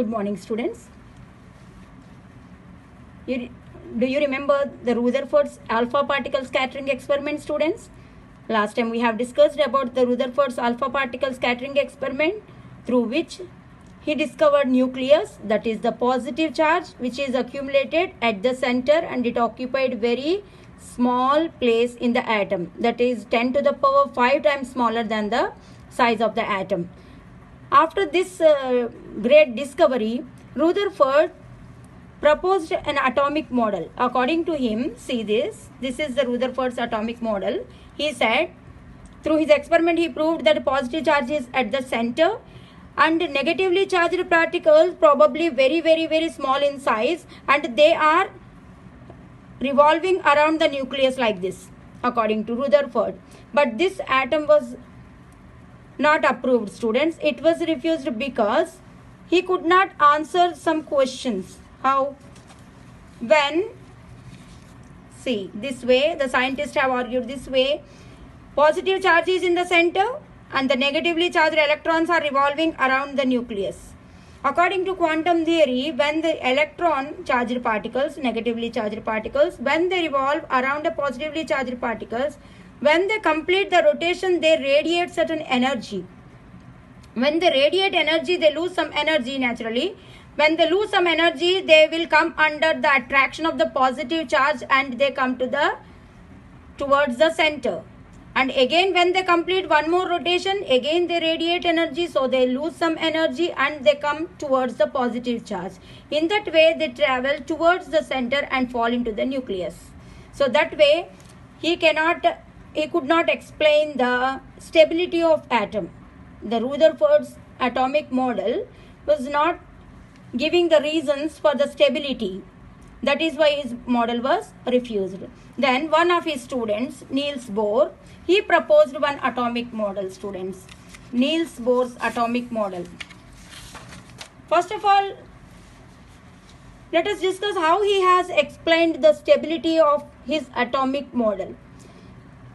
Good morning, students. Do you remember the Rutherford's alpha particle scattering experiment, students? Last time we have discussed about the Rutherford's alpha particle scattering experiment, through which he discovered nucleus, that is the positive charge which is accumulated at the center, and it occupied very small place in the atom, that is 10 to the power 5 times smaller than the size of the atom. After this great discovery, Rutherford proposed an atomic model. According to him, see this is the Rutherford's atomic model. He said, through his experiment, he proved that positive charge is at the center and negatively charged particles probably very small in size, and they are revolving around the nucleus like this, according to Rutherford. But this atom was not approved, students. It was refused because he could not answer some questions. How? When, see, this way, the scientists have argued this way, positive charge is in the center and the negatively charged electrons are revolving around the nucleus. According to quantum theory, when the electron charged particles, negatively charged particles, when they revolve around the positively charged particles, when they complete the rotation, they radiate certain energy. When they radiate energy, they lose some energy naturally. When they lose some energy, they will come under the attraction of the positive charge and they come towards the center. And again, when they complete one more rotation, again they radiate energy, so they lose some energy and they come towards the positive charge. In that way, they travel towards the center and fall into the nucleus. So that way, he could not explain the stability of atom. The Rutherford's atomic model was not giving the reasons for the stability. That is why his model was refused. Then one of his students, Niels Bohr, he proposed one atomic model, students. Niels Bohr's atomic model. First of all, let us discuss how he has explained the stability of his atomic model.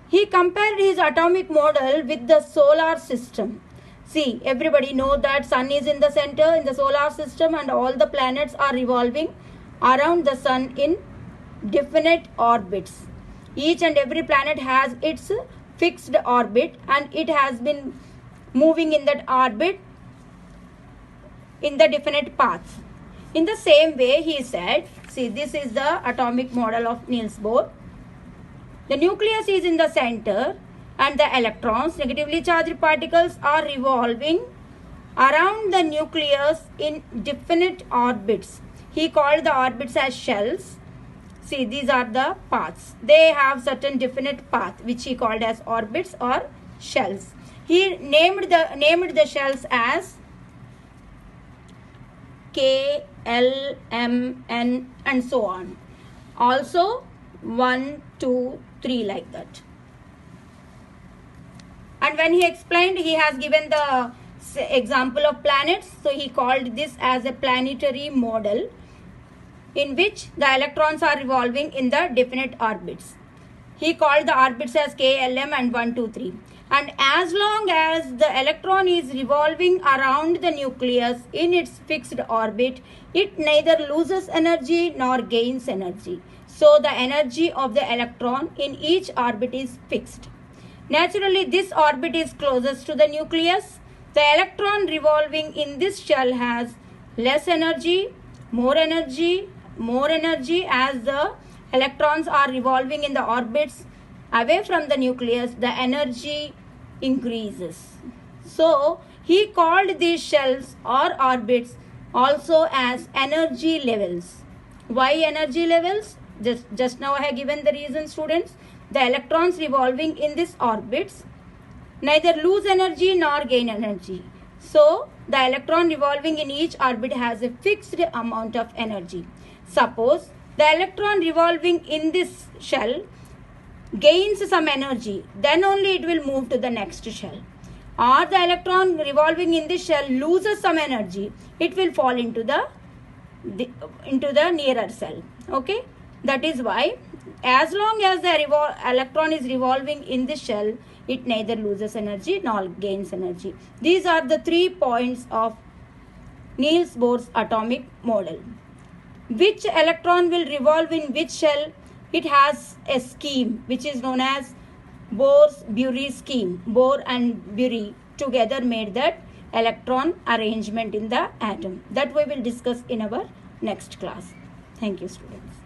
He compared his atomic model with the solar system. See, everybody knows that sun is in the center in the solar system and all the planets are revolving around the sun in definite orbits. Each and every planet has its fixed orbit and it has been moving in that orbit in the definite paths. In the same way, he said, see, this is the atomic model of Niels Bohr. The nucleus is in the center and the electrons, negatively charged particles, are revolving around the nucleus in definite orbits. He called the orbits as shells. See, these are the paths. They have certain definite path which he called as orbits or shells. He named the shells as K, L, M, N and so on. Also 1, 2, 3 like that. And when he explained, he has given the example of planets. So he called this as a planetary model in which the electrons are revolving in the definite orbits. He called the orbits as K, L, M and 1, 2, 3. And as long as the electron is revolving around the nucleus in its fixed orbit, it neither loses energy nor gains energy. So the energy of the electron in each orbit is fixed. Naturally, this orbit is closest to the nucleus. The electron revolving in this shell has less energy, more energy as the electrons are revolving in the orbits away from the nucleus, the energy increases. So, he called these shells or orbits also as energy levels. Why energy levels? Just now I have given the reason, students. The electrons revolving in these orbits neither lose energy nor gain energy. So, the electron revolving in each orbit has a fixed amount of energy. Suppose the electron revolving in this shell gains some energy, then only it will move to the next shell. Or the electron revolving in this shell loses some energy, it will fall into the nearer cell. Okay, that is why as long as the electron is revolving in the shell, it neither loses energy nor gains energy. These are the 3 points of Niels Bohr's atomic model. Which electron will revolve in which shell? It has a scheme which is known as Bohr-Bury scheme. Bohr and Bury together made that electron arrangement in the atom. That we will discuss in our next class. Thank you, students.